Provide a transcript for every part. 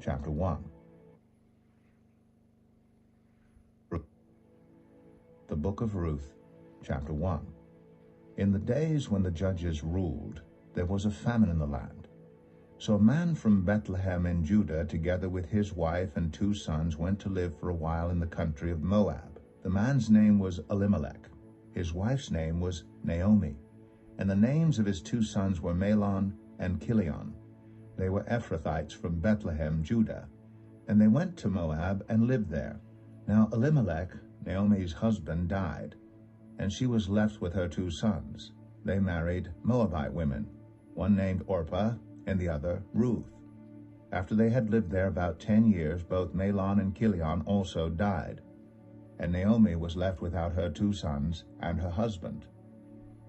chapter 1. The book of Ruth, chapter 1. In the days when the judges ruled, there was a famine in the land. So a man from Bethlehem in Judah, together with his wife and 2 sons, went to live for a while in the country of Moab. The man's name was Elimelech. His wife's name was Naomi. And the names of his 2 sons were Mahlon and Chilion. They were Ephrathites from Bethlehem, Judah. And they went to Moab and lived there. Now Elimelech, Naomi's husband, died, and she was left with her 2 sons. They married Moabite women, one named Orpah and the other Ruth. After they had lived there about 10 years, both Mahlon and Chilion also died, and Naomi was left without her 2 sons and her husband.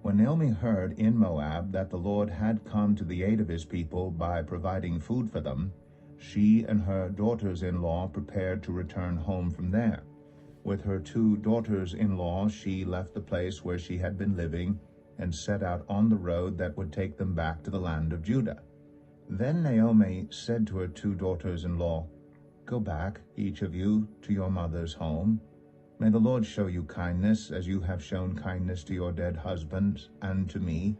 When Naomi heard in Moab that the Lord had come to the aid of his people by providing food for them, she and her daughters-in-law prepared to return home from there. With her 2 daughters-in-law, she left the place where she had been living and set out on the road that would take them back to the land of Judah. Then Naomi said to her 2 daughters-in-law, "Go back, each of you, to your mother's home. May the Lord show you kindness, as you have shown kindness to your dead husbands and to me.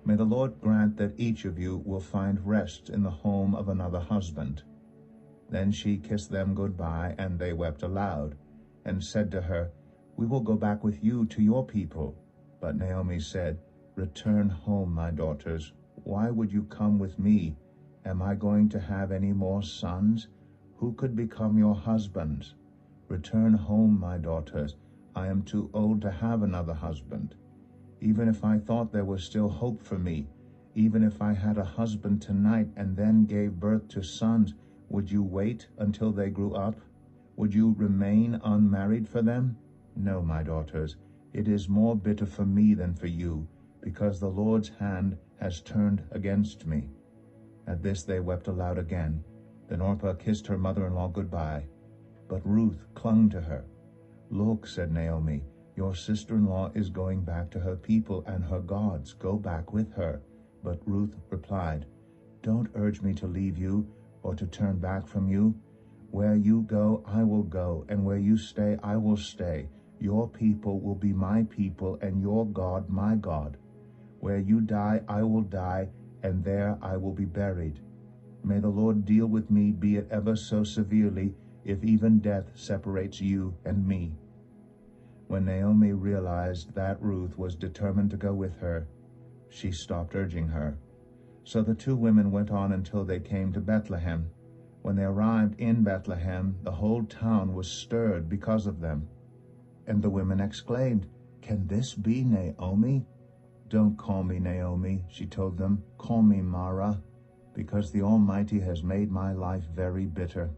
May the Lord grant that each of you will find rest in the home of another husband." Then she kissed them goodbye, and they wept aloud, and said to her, "We will go back with you to your people." But Naomi said, "Return home, my daughters. Why would you come with me? Am I going to have any more sons? Who could become your husbands? Return home, my daughters. I am too old to have another husband. Even if I thought there was still hope for me, even if I had a husband tonight and then gave birth to sons, would you wait until they grew up? Would you remain unmarried for them? No, my daughters, it is more bitter for me than for you, because the Lord's hand has turned against me." At this they wept aloud again. Then Orpah kissed her mother-in-law goodbye, but Ruth clung to her. "Look," said Naomi, "your sister-in-law is going back to her people and her gods. Go back with her." But Ruth replied, "Don't urge me to leave you or to turn back from you. Where you go, I will go, and where you stay, I will stay. Your people will be my people, and your God my God. Where you die, I will die, and there I will be buried. May the Lord deal with me, be it ever so severely, if even death separates you and me." When Naomi realized that Ruth was determined to go with her, she stopped urging her. So the 2 women went on until they came to Bethlehem. When they arrived in Bethlehem, the whole town was stirred because of them. And the women exclaimed, "Can this be Naomi?" "Don't call me Naomi," she told them. "Call me Mara, because the Almighty has made my life very bitter.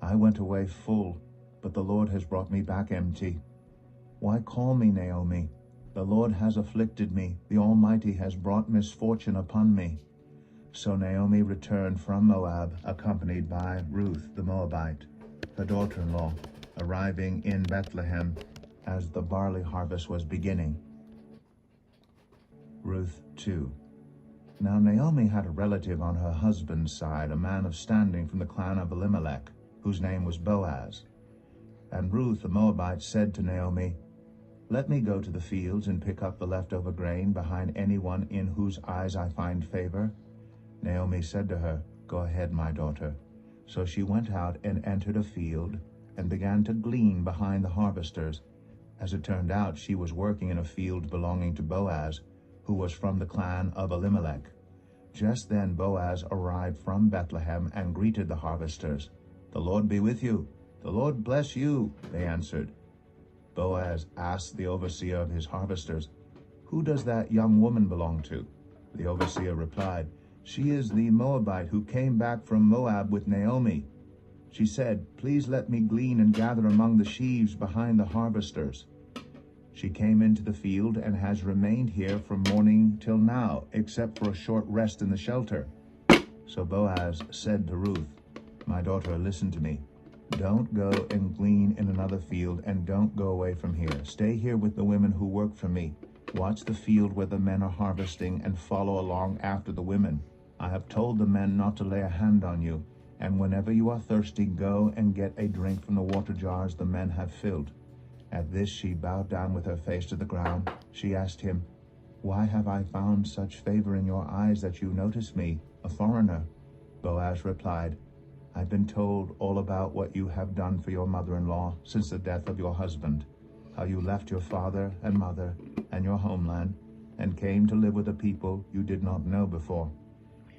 I went away full, but the Lord has brought me back empty. Why call me Naomi? The Lord has afflicted me. The Almighty has brought misfortune upon me." So Naomi returned from Moab, accompanied by Ruth the Moabite, her daughter-in-law, arriving in Bethlehem as the barley harvest was beginning. Ruth 2. Now Naomi had a relative on her husband's side, a man of standing from the clan of Elimelech, whose name was Boaz. And Ruth the Moabite said to Naomi, "Let me go to the fields and pick up the leftover grain behind anyone in whose eyes I find favor." Naomi said to her, "Go ahead, my daughter." So she went out and entered a field and began to glean behind the harvesters. As it turned out, she was working in a field belonging to Boaz, who was from the clan of Elimelech. Just then Boaz arrived from Bethlehem and greeted the harvesters. "The Lord be with you." "The Lord bless you," they answered. Boaz asked the overseer of his harvesters, "Who does that young woman belong to?" The overseer replied, "She is the Moabite who came back from Moab with Naomi. She said, 'Please let me glean and gather among the sheaves behind the harvesters.' She came into the field and has remained here from morning till now, except for a short rest in the shelter." So Boaz said to Ruth, "My daughter, listen to me. Don't go and glean in another field, and don't go away from here. Stay here with the women who work for me. Watch the field where the men are harvesting and follow along after the women. I have told the men not to lay a hand on you, And whenever you are thirsty, go and get a drink from the water jars the men have filled." At this she bowed down with her face to the ground. She asked him, "Why have I found such favor in your eyes that you notice me, a foreigner?" Boaz replied, "I've been told all about what you have done for your mother-in-law since the death of your husband, how you left your father and mother and your homeland and came to live with a people you did not know before.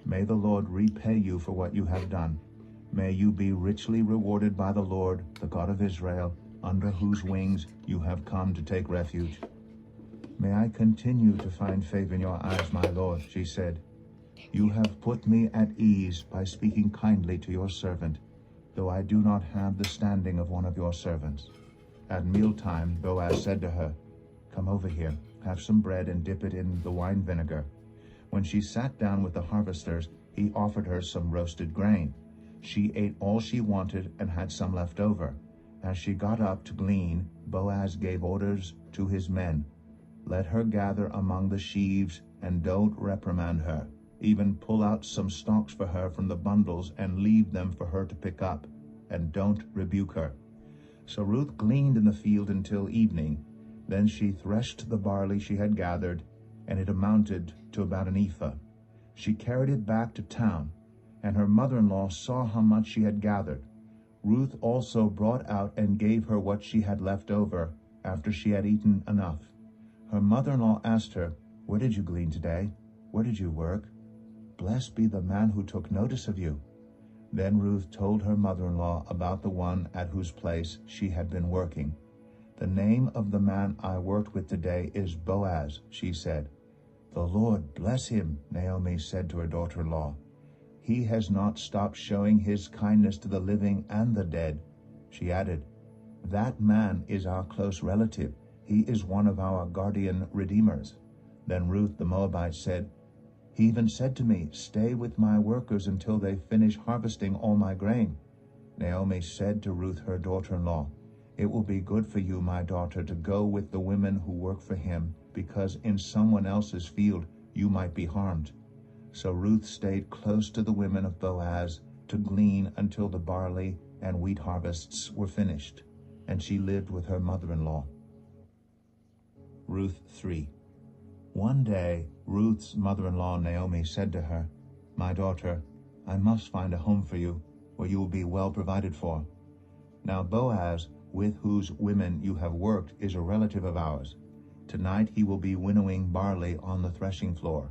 May the Lord repay you for what you have done. May you be richly rewarded by the Lord, the God of Israel, under whose wings you have come to take refuge." "May I continue to find favor in your eyes, my Lord," she said. "You have put me at ease by speaking kindly to your servant, though I do not have the standing of one of your servants." At mealtime, Boaz said to her, "Come over here, have some bread and dip it in the wine vinegar." When she sat down with the harvesters, he offered her some roasted grain. She ate all she wanted and had some left over. As she got up to glean, Boaz gave orders to his men, "Let her gather among the sheaves and don't reprimand her. Even pull out some stalks for her from the bundles and leave them for her to pick up, and don't rebuke her." So Ruth gleaned in the field until evening. Then she threshed the barley she had gathered, and it amounted to about an ephah. She carried it back to town, and her mother-in-law saw how much she had gathered. Ruth also brought out and gave her what she had left over after she had eaten enough. Her mother-in-law asked her, "Where did you glean today? Where did you work? Blessed be the man who took notice of you." Then Ruth told her mother-in-law about the one at whose place she had been working. "The name of the man I worked with today is Boaz," she said. "The Lord bless him," Naomi said to her daughter-in-law. "He has not stopped showing his kindness to the living and the dead." She added, "That man is our close relative. He is one of our guardian redeemers." Then Ruth the Moabite said, "He even said to me, 'Stay with my workers until they finish harvesting all my grain.'" Naomi said to Ruth her daughter-in-law, "It will be good for you, my daughter, to go with the women who work for him, because in someone else's field you might be harmed." So Ruth stayed close to the women of Boaz to glean until the barley and wheat harvests were finished, and she lived with her mother-in-law. Ruth 3. One day, Ruth's mother-in-law Naomi said to her, "My daughter, I must find a home for you, where you will be well provided for. Now Boaz, with whose women you have worked, is a relative of ours. Tonight he will be winnowing barley on the threshing floor.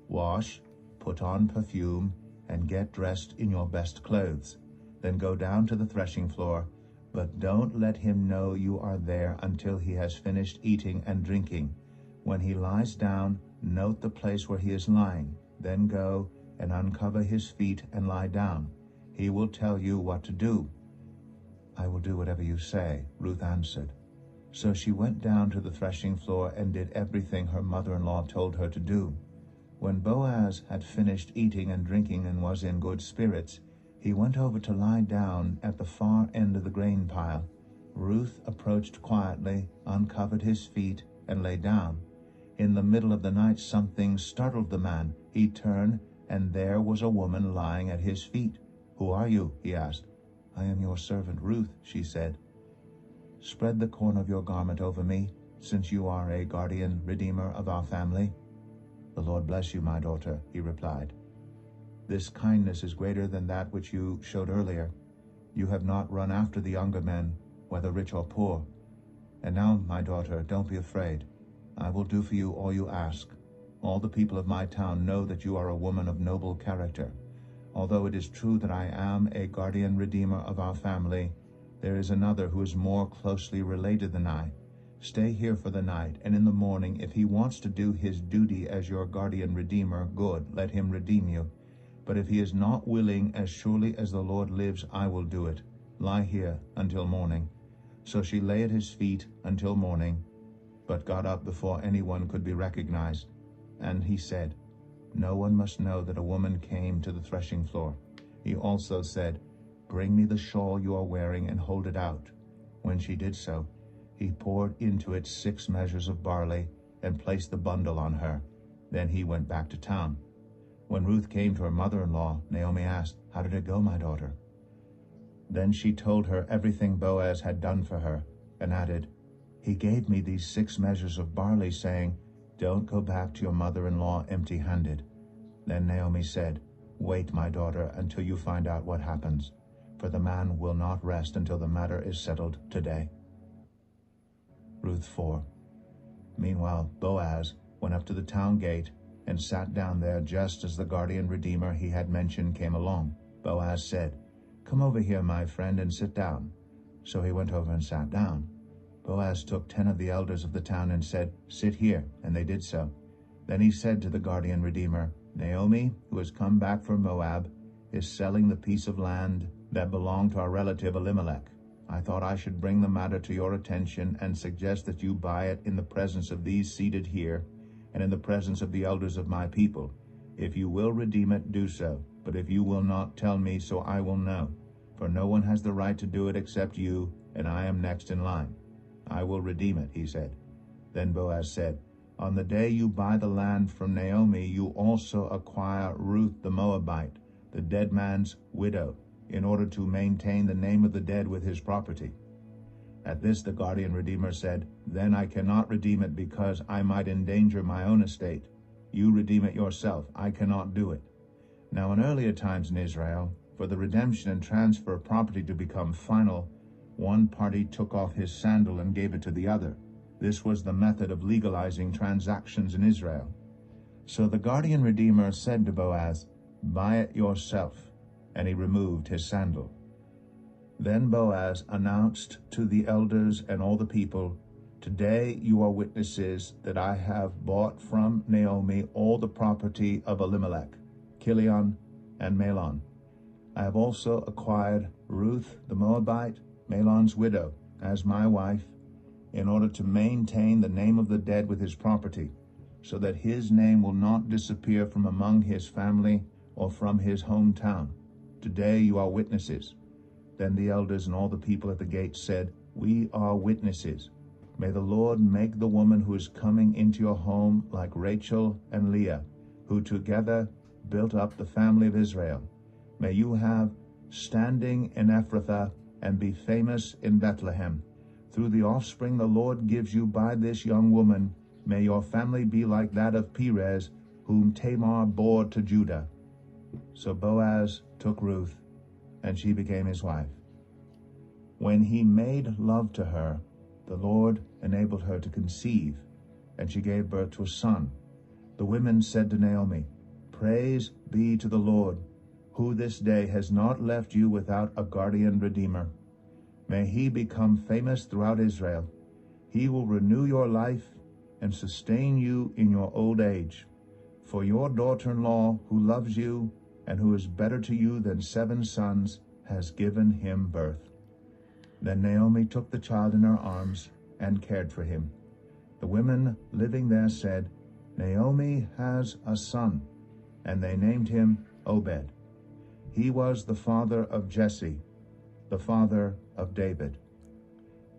Wash, put on perfume, and get dressed in your best clothes. Then go down to the threshing floor, but don't let him know you are there until he has finished eating and drinking. When he lies down, note the place where he is lying. Then go and uncover his feet and lie down. He will tell you what to do." "I will do whatever you say," Ruth answered. So she went down to the threshing floor and did everything her mother-in-law told her to do. When Boaz had finished eating and drinking and was in good spirits, he went over to lie down at the far end of the grain pile. Ruth approached quietly, uncovered his feet, and lay down. In the middle of the night something startled the man. He turned, and there was a woman lying at his feet. "Who are you?" he asked. "I am your servant Ruth," she said. "Spread the corner of your garment over me, since you are a guardian redeemer of our family." "The Lord bless you, my daughter," he replied. "This kindness is greater than that which you showed earlier. You have not run after the younger men, whether rich or poor. And now, my daughter, don't be afraid. I will do for you all you ask. All the people of my town know that you are a woman of noble character. Although it is true that I am a guardian redeemer of our family, there is another who is more closely related than I. Stay here for the night, and in the morning, if he wants to do his duty as your guardian redeemer, good, let him redeem you. But if he is not willing, as surely as the Lord lives, I will do it. Lie here until morning." So she lay at his feet until morning, but got up before anyone could be recognized. And he said, "No one must know that a woman came to the threshing floor." He also said, "Bring me the shawl you are wearing and hold it out." When she did so, he poured into it 6 measures of barley and placed the bundle on her. Then he went back to town. When Ruth came to her mother-in-law, Naomi asked, "How did it go, my daughter?" Then she told her everything Boaz had done for her, and added, "He gave me these 6 measures of barley, saying, 'Don't go back to your mother-in-law empty-handed.'" Then Naomi said, "Wait, my daughter, until you find out what happens, for the man will not rest until the matter is settled today." Ruth 4. Meanwhile, Boaz went up to the town gate and sat down there just as the guardian redeemer he had mentioned came along. Boaz said, "Come over here, my friend, and sit down." So he went over and sat down. Boaz took 10 of the elders of the town and said, "Sit here," and they did so. Then he said to the guardian redeemer, "Naomi, who has come back from Moab, is selling the piece of land that belonged to our relative Elimelech. I thought I should bring the matter to your attention and suggest that you buy it in the presence of these seated here and in the presence of the elders of my people. If you will redeem it, do so. But if you will not, tell me, so I will know. For no one has the right to do it except you, and I am next in line." "I will redeem it," he said. Then Boaz said, "On the day you buy the land from Naomi, you also acquire Ruth the Moabite, the dead man's widow, in order to maintain the name of the dead with his property." At this the guardian redeemer said, "Then I cannot redeem it, because I might endanger my own estate. You redeem it yourself. I cannot do it." Now in earlier times in Israel, for the redemption and transfer of property to become final, one party took off his sandal and gave it to the other. This was the method of legalizing transactions in Israel. So the guardian redeemer said to Boaz, "Buy it yourself," and he removed his sandal. Then Boaz announced to the elders and all the people, "Today you are witnesses that I have bought from Naomi all the property of Elimelech, Chilion, and Mahlon. I have also acquired Ruth the Moabite, Mahlon's widow, as my wife, in order to maintain the name of the dead with his property, so that his name will not disappear from among his family or from his hometown. Today you are witnesses." Then the elders and all the people at the gate said, "We are witnesses. May the Lord make the woman who is coming into your home like Rachel and Leah, who together built up the family of Israel. May you have standing in Ephrathah and be famous in Bethlehem. Through the offspring the Lord gives you by this young woman, may your family be like that of Perez, whom Tamar bore to Judah." So Boaz took Ruth, and she became his wife. When he made love to her, the Lord enabled her to conceive, and she gave birth to a son. The women said to Naomi, "Praise be to the Lord, who this day has not left you without a guardian redeemer. May he become famous throughout Israel. He will renew your life and sustain you in your old age. For your daughter-in-law, who loves you and who is better to you than 7 sons, has given him birth." Then Naomi took the child in her arms and cared for him. The women living there said, "Naomi has a son," and they named him Obed. He was the father of Jesse, the father of David.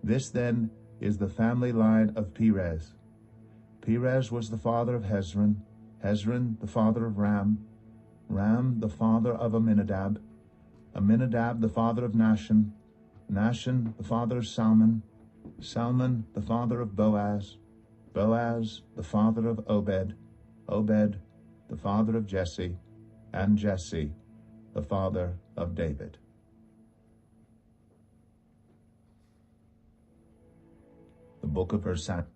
This then is the family line of Perez. Perez was the father of Hezron, Hezron the father of Ram, Ram the father of Amminadab, Amminadab the father of Nahshon, Nahshon the father of Salmon, Salmon the father of Boaz, Boaz the father of Obed, Obed the father of Jesse, and Jesse the father of David. The book of 1 Samuel.